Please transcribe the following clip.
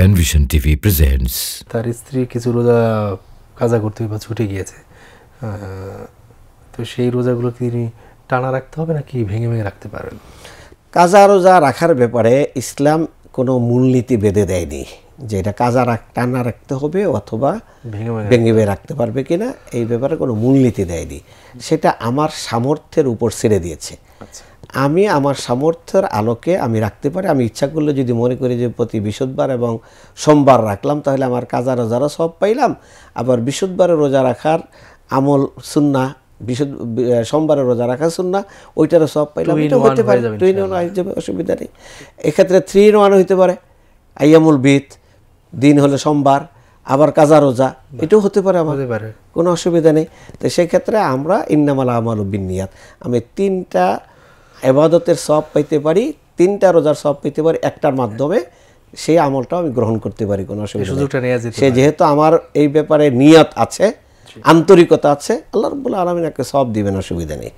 Penvision TV presents. তার স্ত্রী কিছু রোজা কাজা করতে বা ছুটে গিয়েছে, তো সেই রোজাগুলো তিনি টানা রাখতে হবে নাকি ভেঙে ভেঙে রাখতে পারবেন? কাজা রোজা রাখার ব্যাপারে ইসলাম কোনো মূলনীতি বেঁধে দেয়নি যে এটা কাজা টানা রাখতে হবে অথবা ভেঙে ভেঙে রাখতে পারবে কিনা, এই ব্যাপারে কোনো মূলনীতি দেয়নি। সেটা আমার সামর্থ্যের উপর ছেড়ে দিয়েছে। আমি আমার সামর্থ্যের আলোকে আমি রাখতে পারি। আমি ইচ্ছা করলে যদি মনে করি যে প্রতি বৃহস্পতিবার এবং সোমবার রাখলাম, তাহলে আমার কাজা রোজারও সব পাইলাম, আবার বৃহস্পতিবারে রোজা রাখার আমল সুন্নাহ, সোমবারে রোজা রাখা সুন্নাহ, ওইটারও সব পাইলাম। এটা হতে পারে, 2 in 1 হয়ে যাবে, অসুবিধা নেই। এক্ষেত্রে 3 in 1 হইতে পারে। আইয়ামুল বিত দিন হলে সোমবার, আবার কাজা রোজা, এটাও হতে পারে, আমার কোনো অসুবিধা নেই। তো সেক্ষেত্রে আমরা ইন্নামাল আমালু বিন্নিয়াত, আমি 3টা ইবাদতের সব পাইতে পারি, 3টা রোজার সব পেতে পারি একটার মাধ্যমে, সেই আমলটাও আমি গ্রহণ করতে পারি, কোনো অসুবিধা নেই। সে যেহেতু আমার এই ব্যাপারে নিয়ত আছে, আন্তরিকতা আছে, আল্লাহ রাব্বুল আলামিন সব দিবেন, অসুবিধা নেই।